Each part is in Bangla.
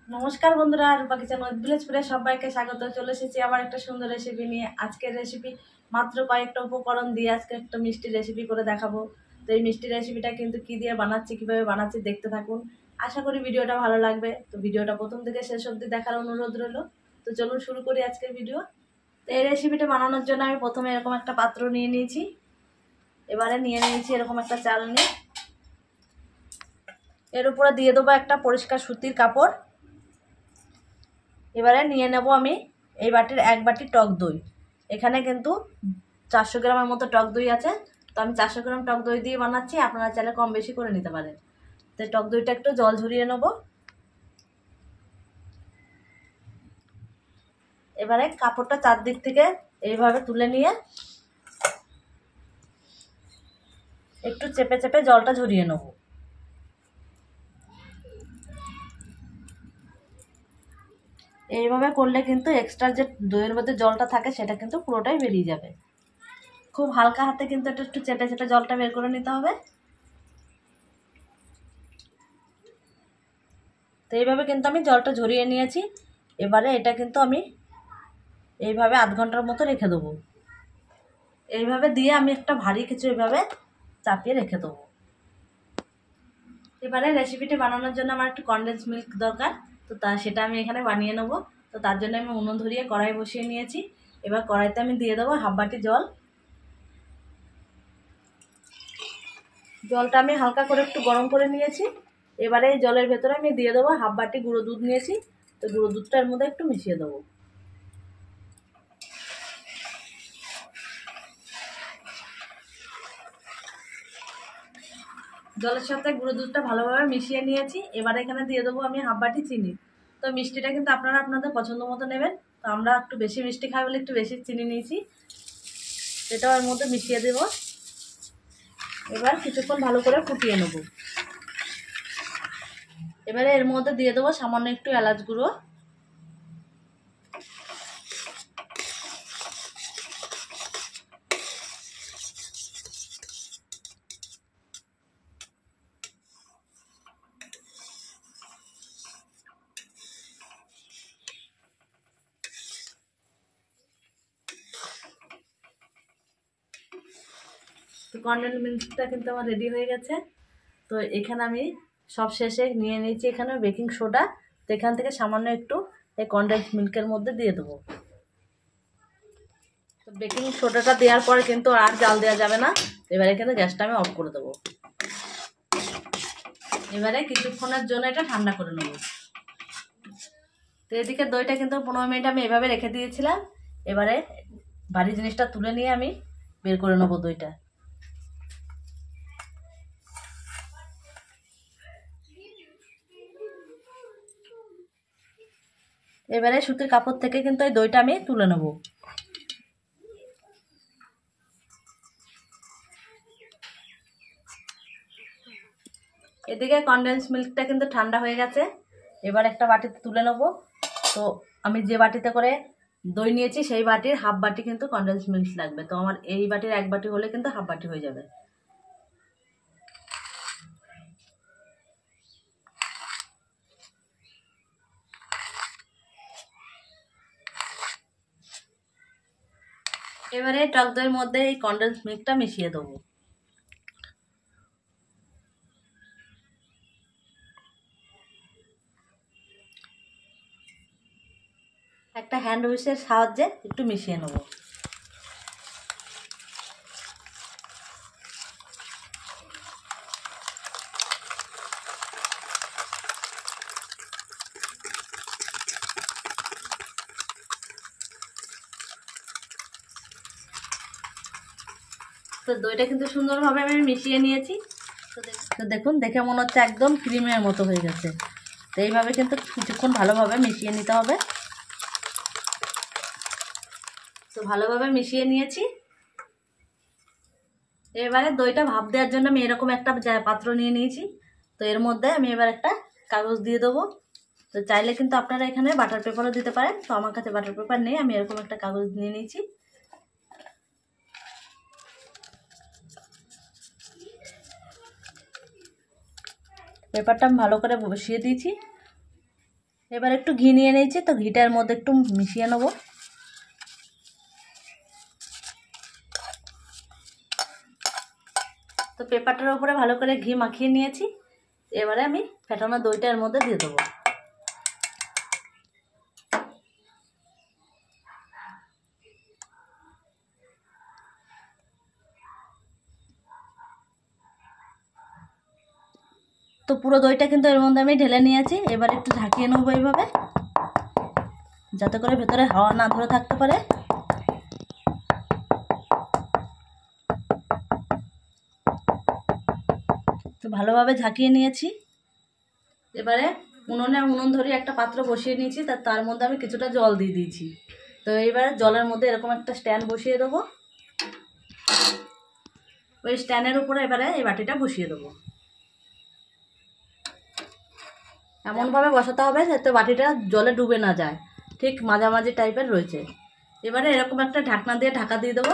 নমস্কার বন্ধুরা, রূপা কিচেন উইথ ভিলেজপুরে সবাইকে স্বাগত। চলে এসেছি আবার একটা সুন্দর রেসিপি নিয়ে। আজকের রেসিপি মাত্র কয়েকটা উপকরণ দিয়ে আজকে একটা মিষ্টি রেসিপি করে দেখাবো। তো এই মিষ্টি রেসিপিটা কিন্তু কি দিয়ে বানাচ্ছি, কিভাবে বানাচ্ছি দেখতে থাকুন। আশা করি ভিডিওটা ভালো লাগবে। তো ভিডিওটা প্রথম থেকে শেষ অবধি দেখার অনুরোধ রইল। তো চলুন শুরু করি আজকের ভিডিও। তো এই রেসিপিটা বানানোর জন্য আমি প্রথমে এরকম একটা পাত্র নিয়ে নিয়েছি। এবারে নিয়ে নিয়েছি এরকম একটা চালনি। এর উপরে দিয়ে দেবো একটা পরিষ্কার সুতির কাপড়। এবারে নিয়ে নেব আমি এই বাটির 1 বাটি টক দই। এখানে কিন্তু 400 গ্রামের মতো টক দই আছে। তো আমি 400 গ্রাম টক দই দিয়ে বানাচ্ছি, আপনারা চাইলে কম বেশি করে নিতে পারেন। তো টক দইটা একটু জল ঝরিয়ে নেব। এবারে কাপড়টা চারদিক থেকে এইভাবে তুলে নিয়ে একটু চেপে চেপে জলটা ঝরিয়ে নেব। এইভাবে করলে কিন্তু এক্সট্রা যে দইয়ের মধ্যে জলটা থাকে সেটা কিন্তু পুরোটাই বেরিয়ে যাবে। খুব হালকা হাতে কিন্তু এটা একটু চেপে চেপে জলটা বের করে নিতে হবে। তো এইভাবে কিন্তু আমি জলটা ঝরিয়ে নিয়েছি। এবারে এটা কিন্তু আমি এইভাবে আধ ঘন্টার মতো রেখে দেবো। এইভাবে দিয়ে আমি একটা ভারী কিছু এইভাবে চাপিয়ে রেখে দেবো। এবারে রেসিপিটি বানানোর জন্য আমার একটু কনডেন্স মিল্ক দরকার। তো সেটা আমি এখানে বানিয়ে নেব। তো তার জন্য আমি উনুন ধরিয়ে কড়াই বসিয়ে নিয়েছি। এবার কড়াইতে আমি দিয়ে দেবো হাফ বাটি জল। জলটা আমি হালকা করে একটু গরম করে নিয়েছি। এবারে এই জলের ভেতরে আমি দিয়ে দেবো হাফ বাটি গুঁড়ো দুধ নিয়েছি। তো গুঁড়ো দুধটা এর মধ্যে একটু মিশিয়ে দেবো। জলের সাথে গুঁড়ো দুধটা ভালোভাবে মিশিয়ে নিয়েছি। এবারে এখানে দিয়ে দেবো আমি হাফ বাটি চিনি। তো মিষ্টিটা কিন্তু আপনারা আপনাদের পছন্দ মতো নেবেন। তো আমরা একটু বেশি মিষ্টি খাই বলে একটু বেশি চিনি নিয়েছি। সেটাও এর মধ্যে মিশিয়ে দেবো। এবার কিছুক্ষণ ভালো করে ফুটিয়ে নেব। এবারে এর মধ্যে দিয়ে দেবো সামান্য একটু এলাচ গুঁড়ো। তো কন্ডেন্স মিল্কটা কিন্তু আমার রেডি হয়ে গেছে। তো এখানে আমি সব শেষে নিয়ে নিয়েছি এখানে বেকিং সোডা। তো এখান থেকে সামান্য একটু এই কন্ডেন্স মিল্কের মধ্যে দিয়ে দেবো। তো বেকিং সোডাটা দেওয়ার পর কিন্তু আর জাল দেওয়া যাবে না। এবারে কিন্তু গ্যাসটা আমি অফ করে দেবো। এবারে কিছুক্ষণের জন্য এটা ঠান্ডা করে নেব। তো এদিকে দইটা কিন্তু 15 মিনিট আমি এভাবে রেখে দিয়েছিলাম। এবারে ভারী জিনিসটা তুলে নিয়ে আমি বের করে নেবো দইটা। এবারে সুতির কাপড় থেকে কিন্তু এই দইটা আমি তুলে নেব। এদিকে কনডেন্স মিল্কটা কিন্তু ঠান্ডা হয়ে গেছে। এবার একটা বাটিতে তুলে নেব। তো আমি যে বাটিতে করে দই নিয়েছি সেই বাটির হাফ বাটি কিন্তু কনডেন্স মিল্ক লাগবে। তো আমার এই বাটির 1 বাটি হলে কিন্তু হাফ বাটি হয়ে যাবে। এবারে টক দইয়ের মধ্যে এই কনডেন্স মিল্কটা মিশিয়ে দেবো। একটা হ্যান্ড উইচের সাহায্যে একটু মিশিয়ে নেব। তো দইটা কিন্তু সুন্দরভাবে আমি মিশিয়ে নিয়েছি। তো দেখুন, দেখে মনে হচ্ছে একদম ক্রিমের মতো হয়ে গেছে। তো এইভাবে কিন্তু কিছুক্ষণ ভালোভাবে মিশিয়ে নিতে হবে। তো ভালোভাবে মিশিয়ে নিয়েছি। এবারে দইটা ভাপ দেওয়ার জন্য আমি এরকম একটা পাত্র নিয়ে নিয়েছি। তো এর মধ্যে আমি এবার একটা কাগজ দিয়ে দেবো। তো চাইলে কিন্তু আপনারা এখানে বাটার পেপারও দিতে পারেন। তো আমার কাছে বাটার পেপার নেই, আমি এরকম একটা কাগজ নিয়ে নিয়েছি। পেপারটা আমি ভালো করে বসিয়ে দিয়েছি। এবার একটু ঘি নিয়ে নিয়েছি, তো ঘিটার মধ্যে একটু মিশিয়ে নেব। তো পেপারটার উপরে ভালো করে ঘি মাখিয়ে নিয়েছি। এবারে আমি ফেটানো দইটা এর মধ্যে দিয়ে দেবো। তো পুরো দইটা কিন্তু এর মধ্যে আমি ঢেলে নিয়েছি। এবার একটু ঢাকিয়ে নেবো এইভাবে, যাতে করে ভেতরে হাওয়া না ধরে থাকতে পারে। তো ভালোভাবে ঝাঁকিয়ে নিয়েছি। এবারে উনুন ধরে একটা পাত্র বসিয়ে নিয়েছি, তার মধ্যে আমি কিছুটা জল দিয়ে দিয়েছি। তো এইবারে জলের মধ্যে এরকম একটা স্ট্যান্ড বসিয়ে দেবো। ওই স্ট্যান্ডের উপরে এবারে এই বাটিটা বসিয়ে দেবো। এমনভাবে বসাতে হবে যাতে বাটিটা জলে ডুবে না যায়, ঠিক মাঝামাঝি টাইপের রয়েছে। এবারে এরকম একটা ঢাকনা দিয়ে ঢাকা দিয়ে দেবো।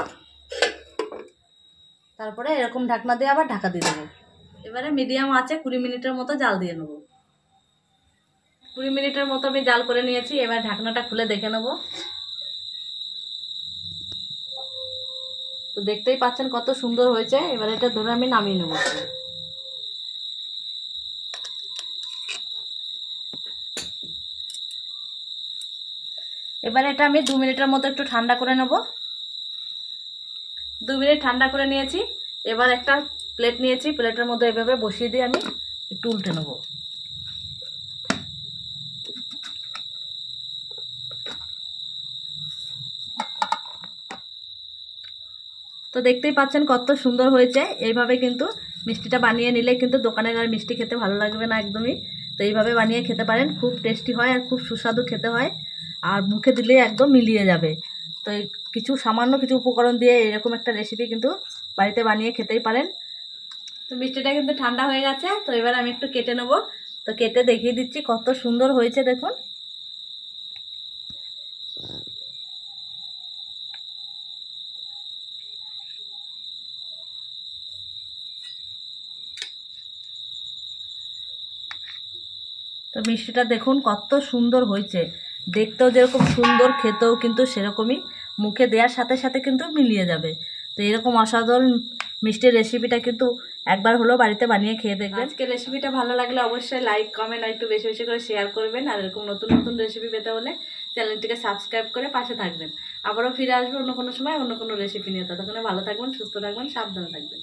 তারপরে এরকম ঢাকনা দিয়ে আবার ঢাকা দিয়ে দেবো। এবারে মিডিয়াম আঁচে 20 মিনিটের মতো জাল দিয়ে নেবো। 20 মিনিটের মতো আমি জাল করে নিয়েছি। এবার ঢাকনাটা খুলে দেখে নেব। তো দেখতেই পাচ্ছেন কত সুন্দর হয়েছে। এবার এটা ধরে আমি নামিয়ে নেব। এবার এটা আমি 2 মিনিটের মতো একটু ঠান্ডা করে নেব। 2 মিনিট ঠান্ডা করে নিয়েছি। এবার একটা প্লেট নিয়েছি, প্লেটের মধ্যে এভাবে বসিয়ে দিয়ে আমি একটু উল্টে নেব। তো দেখতেই পাচ্ছেন কত সুন্দর হয়েছে। এইভাবে কিন্তু মিষ্টিটা বানিয়ে নিলে কিন্তু দোকানের আর মিষ্টি খেতে ভালো লাগবে না একদমই। তো এইভাবে বানিয়ে খেতে পারেন, খুব টেস্টি হয় আর খুব সুস্বাদু খেতে হয়, আর মুখে দিলে একদম মিলিয়ে যাবে। তো সামান্য কিছু উপকরণ দিয়ে এরকম একটা রেসিপি কিন্তু বাড়িতে বানিয়ে খেতেই পারেন। তো মিষ্টিটা কিন্তু ঠান্ডা হয়ে গেছে। তো এবার আমি একটু কেটে নেব। তো কেটে দেখিয়ে দিচ্ছি কত সুন্দর হয়েছে দেখুন। তো মিষ্টিটা দেখুন কত সুন্দর হয়েছে, দেখতেও যেরকম সুন্দর, খেতেও কিন্তু সেরকমই, মুখে দেওয়ার সাথে সাথে কিন্তু মিলিয়ে যাবে। তো এরকম অসাধারণ মিষ্টির রেসিপিটা কিন্তু একবার হলেও বাড়িতে বানিয়ে খেয়ে দেখবেন। আজকে রেসিপিটা ভালো লাগলে অবশ্যই লাইক কমেন্ট আর একটু বেশি বেশি করে শেয়ার করবেন। আর এরকম নতুন নতুন রেসিপি পেতে হলে চ্যানেলটিকে সাবস্ক্রাইব করে পাশে থাকবেন। আবারও ফিরে আসবো অন্য কোনো সময় অন্য কোনো রেসিপি নিয়ে। ততক্ষণে ভালো থাকবেন, সুস্থ থাকবেন, সাবধানে থাকবেন।